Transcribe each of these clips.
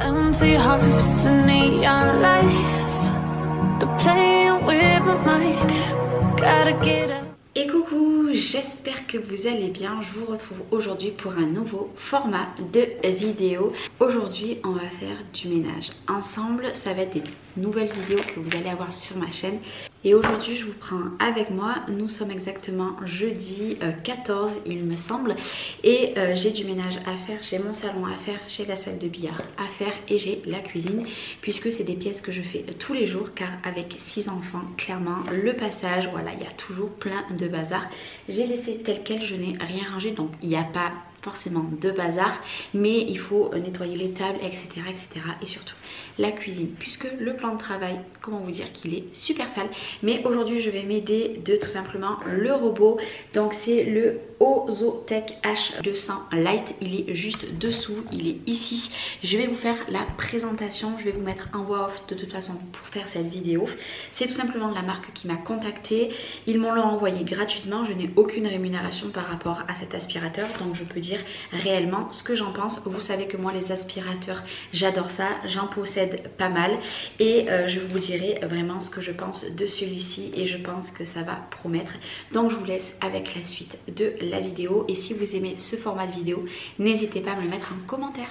Empty hearts and neon lights, they're playing with my mind. Gotta get up. Et coucou, j'espère que vous allez bien. Je vous retrouve aujourd'hui pour un nouveau format de vidéo. Aujourd'hui, on va faire du ménage ensemble. Ça va être des nouvelles vidéos que vous allez avoir sur ma chaîne. Et aujourd'hui, je vous prends avec moi. Nous sommes exactement jeudi 14, il me semble. Et j'ai du ménage à faire, j'ai mon salon à faire, j'ai la salle de billard à faire et j'ai la cuisine. Puisque c'est des pièces que je fais tous les jours. Car avec 6 enfants, clairement, le passage, voilà, il y a toujours plein de bazar. J'ai laissé tel quel, je n'ai rien rangé, donc il n'y a pas forcément de bazar, mais il faut nettoyer les tables, etc., etc., et surtout la cuisine, puisque le plan de travail, comment vous dire qu'il est super sale. Mais aujourd'hui je vais m'aider de tout simplement le robot. Donc c'est le Ozotech H200 Lite, il est juste dessous, il est ici. Je vais vous faire la présentation, je vais vous mettre en voix off de toute façon pour faire cette vidéo. C'est tout simplement la marque qui m'a contacté, ils m'ont envoyé gratuitement, je n'ai aucune rémunération par rapport à cet aspirateur, donc je peux dire réellement ce que j'en pense. Vous savez que moi les aspirateurs, j'adore ça, j'en possède pas mal et je vous dirai vraiment ce que je pense de celui-ci et je pense que ça va promettre. Donc je vous laisse avec la suite de la vidéo et si vous aimez ce format de vidéo, n'hésitez pas à me le mettre en commentaire.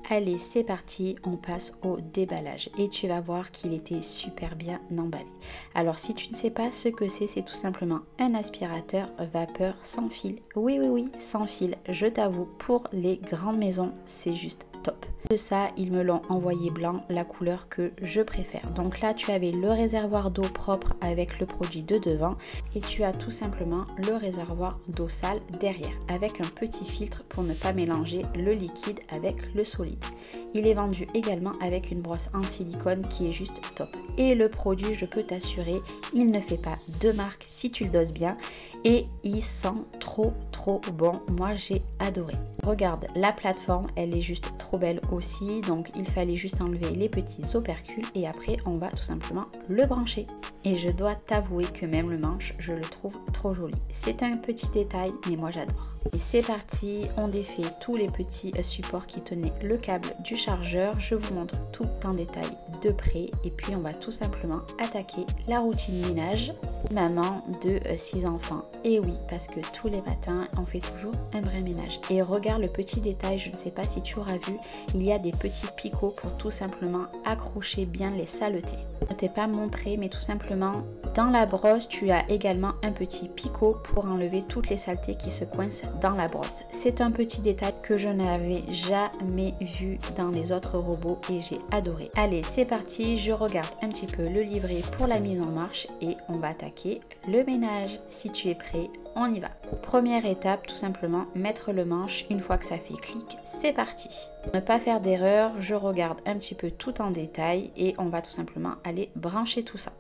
Allez, c'est parti, on passe au déballage et tu vas voir qu'il était super bien emballé. Alors si tu ne sais pas ce que c'est tout simplement un aspirateur vapeur sans fil. Oui, sans fil. Je t'avoue, pour les grandes maisons, c'est juste top. De ça, ils me l'ont envoyé blanc, la couleur que je préfère. Donc là, tu avais le réservoir d'eau propre avec le produit de devant et tu as tout simplement le réservoir d'eau sale derrière avec un petit filtre pour ne pas mélanger le liquide avec le solide. Il est vendu également avec une brosse en silicone qui est juste top. Et le produit, je peux t'assurer, il ne fait pas de marque si tu le doses bien et il sent trop bon. Moi, j'ai adoré. Regarde, la plateforme, elle est juste trop belle aussi. Donc, il fallait juste enlever les petits opercules et après, on va tout simplement le brancher. Et je dois t'avouer que même le manche, je le trouve trop joli. C'est un petit détail, mais moi j'adore. Et c'est parti, on défait tous les petits supports qui tenaient le câble du chargeur. Je vous montre tout en détail de près. Et puis on va tout simplement attaquer la routine ménage. Maman de 6 enfants. Et oui, parce que tous les matins, on fait toujours un vrai ménage. Et regarde le petit détail, je ne sais pas si tu auras vu, il y a des petits picots pour tout simplement accrocher bien les saletés. Je ne t'ai pas montré, mais tout simplement dans la brosse, tu as également un petit picot pour enlever toutes les saletés qui se coincent dans la brosse. C'est un petit détail que je n'avais jamais vu dans les autres robots et j'ai adoré. Allez, c'est parti, je regarde un petit peu le livret pour la mise en marche et on va attaquer le ménage. Si tu es prêt, on y va. Première étape, tout simplement mettre le manche. Une fois que ça fait clic, c'est parti. Pour ne pas faire d'erreur, je regarde un petit peu tout en détail et on va tout simplement aller brancher tout ça.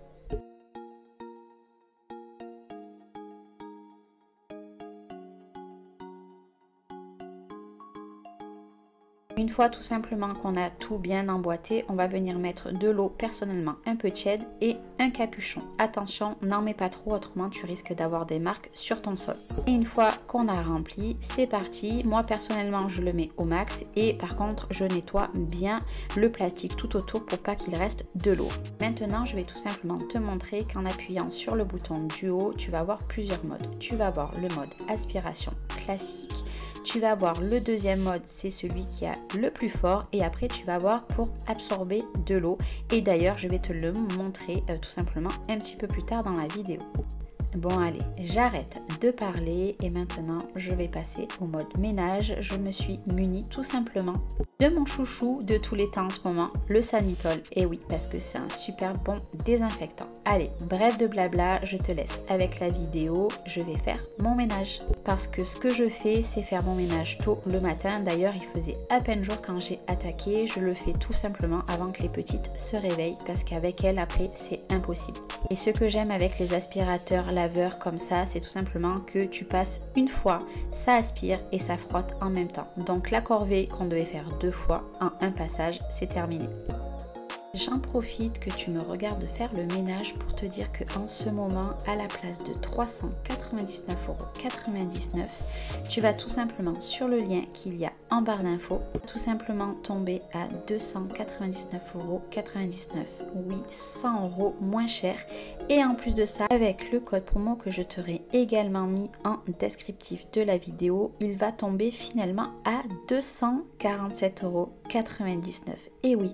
Une fois tout simplement qu'on a tout bien emboîté, on va venir mettre de l'eau, personnellement un peu tiède et un capuchon. Attention, n'en mets pas trop, autrement tu risques d'avoir des marques sur ton sol. Et une fois qu'on a rempli, c'est parti. Moi personnellement, je le mets au max et par contre, je nettoie bien le plastique tout autour pour pas qu'il reste de l'eau. Maintenant, je vais tout simplement te montrer qu'en appuyant sur le bouton du haut, tu vas avoir plusieurs modes. Tu vas avoir le mode aspiration classique. Tu vas avoir le deuxième mode, c'est celui qui a le plus fort et après tu vas avoir pour absorber de l'eau et d'ailleurs je vais te le montrer tout simplement un petit peu plus tard dans la vidéo. Bon allez, j'arrête de parler et maintenant je vais passer au mode ménage. Je me suis munie tout simplement de mon chouchou de tous les temps en ce moment, le Sanitol. Et oui, parce que c'est un super bon désinfectant. Allez, bref de blabla, je te laisse avec la vidéo. Je vais faire mon ménage. Parce que ce que je fais, c'est faire mon ménage tôt le matin. D'ailleurs, il faisait à peine jour quand j'ai attaqué. Je le fais tout simplement avant que les petites se réveillent parce qu'avec elles, après, c'est impossible. Et ce que j'aime avec les aspirateurs laveurs comme ça, c'est tout simplement que tu passes une fois, ça aspire et ça frotte en même temps. Donc la corvée qu'on devait faire 2 fois en un passage, c'est terminé. J'en profite que tu me regardes faire le ménage pour te dire qu'en ce moment, à la place de 399,99 €, tu vas tout simplement sur le lien qu'il y a en barre d'infos, tout simplement tomber à 299,99 €. Oui, 100 € moins cher. Et en plus de ça, avec le code promo que je t'aurai également mis en descriptif de la vidéo, il va tomber finalement à 247,99 €. Et oui,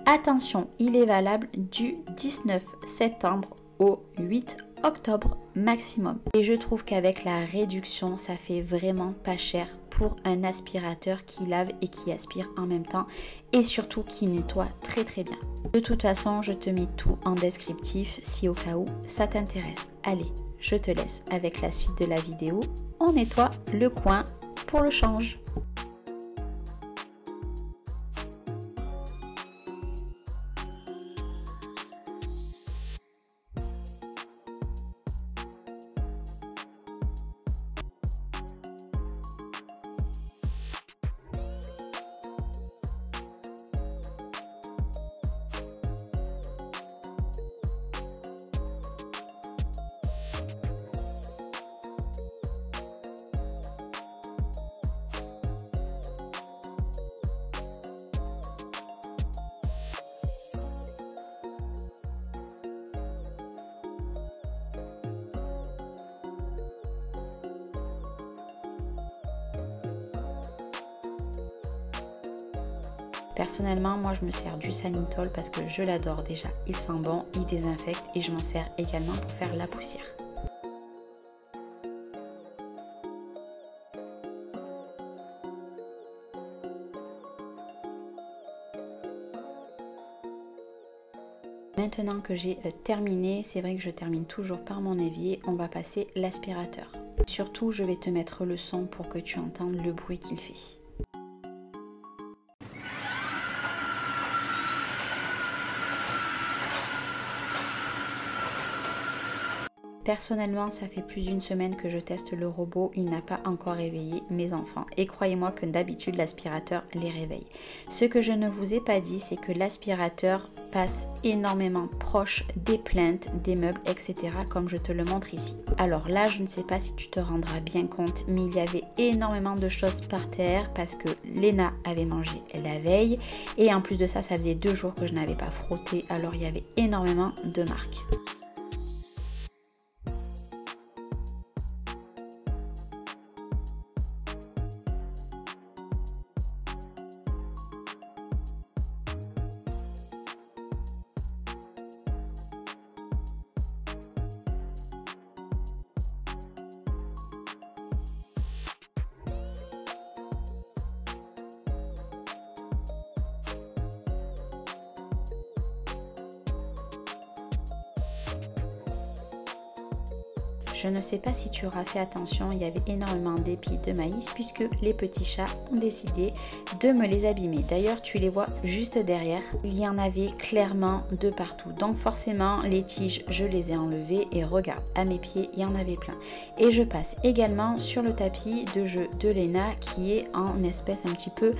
attention, il est valable du 19 septembre au 8 octobre maximum. Et je trouve qu'avec la réduction, ça fait vraiment pas cher pour un aspirateur qui lave et qui aspire en même temps et surtout qui nettoie très très bien. De toute façon, je te mets tout en descriptif si au cas où ça t'intéresse. Allez, je te laisse avec la suite de la vidéo. On nettoie le coin pour le change. Personnellement, moi je me sers du Sanitol parce que je l'adore déjà. Il sent bon, il désinfecte et je m'en sers également pour faire la poussière. Maintenant que j'ai terminé, c'est vrai que je termine toujours par mon évier, on va passer l'aspirateur. Surtout, je vais te mettre le son pour que tu entendes le bruit qu'il fait. Personnellement, ça fait plus d'une semaine que je teste le robot, il n'a pas encore réveillé mes enfants. Et croyez-moi que d'habitude, l'aspirateur les réveille. Ce que je ne vous ai pas dit, c'est que l'aspirateur passe énormément proche des plinthes, des meubles, etc. comme je te le montre ici. Alors là, je ne sais pas si tu te rendras bien compte, mais il y avait énormément de choses par terre parce que Léna avait mangé la veille. Et en plus de ça, ça faisait 2 jours que je n'avais pas frotté, alors il y avait énormément de marques. Je ne sais pas si tu auras fait attention, il y avait énormément d'épis de maïs puisque les petits chats ont décidé de me les abîmer. D'ailleurs, tu les vois juste derrière. Il y en avait clairement de partout. Donc forcément, les tiges, je les ai enlevées et regarde, à mes pieds, il y en avait plein. Et je passe également sur le tapis de jeu de Léna qui est en espèce un petit peu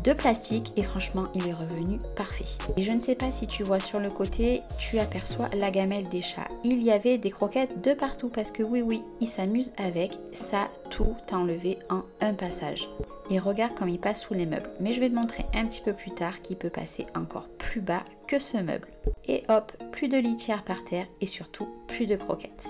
de plastique et franchement, il est revenu parfait. Et je ne sais pas si tu vois sur le côté, tu aperçois la gamelle des chats. Il y avait des croquettes de partout parce que oui, il s'amuse avec, ça tout enlevé en un passage. Et regarde comme il passe sous les meubles. Mais je vais te montrer un petit peu plus tard qu'il peut passer encore plus bas que ce meuble. Et hop, plus de litière par terre et surtout plus de croquettes.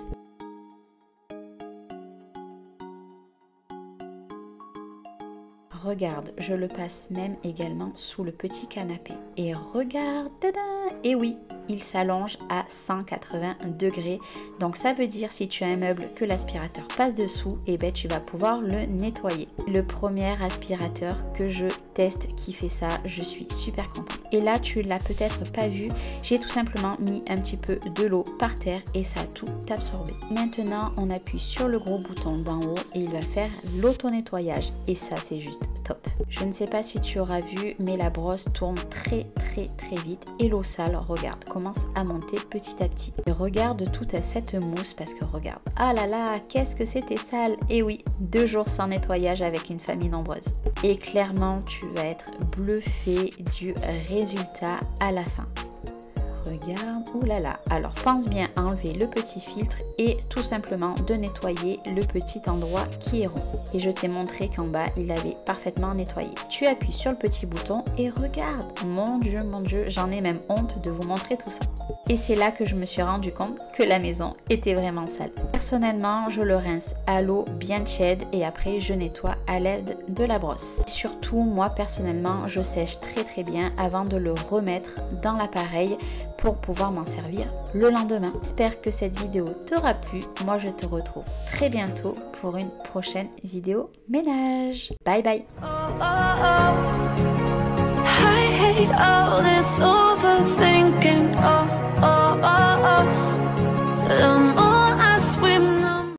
Regarde, je le passe même également sous le petit canapé. Et regarde, tada! Et oui, il s'allonge à 180 degrés. Donc ça veut dire si tu as un meuble que l'aspirateur passe dessous, et ben tu vas pouvoir le nettoyer. Le premier aspirateur que je teste qui fait ça, je suis super contente. Et là, tu l'as peut-être pas vu, j'ai tout simplement mis un petit peu de l'eau par terre et ça a tout absorbé. Maintenant, on appuie sur le gros bouton d'en haut et il va faire l'auto-nettoyage. Et ça, c'est juste top. Je ne sais pas si tu auras vu, mais la brosse tourne très vite et l'eau sale, regarde, commence à monter petit à petit. Et regarde toute cette mousse parce que regarde, ah là là, qu'est-ce que c'était sale. Et oui, 2 jours sans nettoyage avec une famille nombreuse. Et clairement, tu vas être bluffé du résultat à la fin. regarde, oulala. Alors pense bien à enlever le petit filtre et tout simplement de nettoyer le petit endroit qui est rond. Et je t'ai montré qu'en bas il avait parfaitement nettoyé. Tu appuies sur le petit bouton et regarde, mon Dieu, j'en ai même honte de vous montrer tout ça. Et c'est là que je me suis rendu compte que la maison était vraiment sale. Personnellement, je le rince à l'eau bien tiède et après je nettoie à l'aide de la brosse. Surtout, moi personnellement, je sèche très bien avant de le remettre dans l'appareil pour pouvoir m'en servir le lendemain. J'espère que cette vidéo t'aura plu. Moi, je te retrouve très bientôt pour une prochaine vidéo ménage. Bye bye. Oh, oh, oh.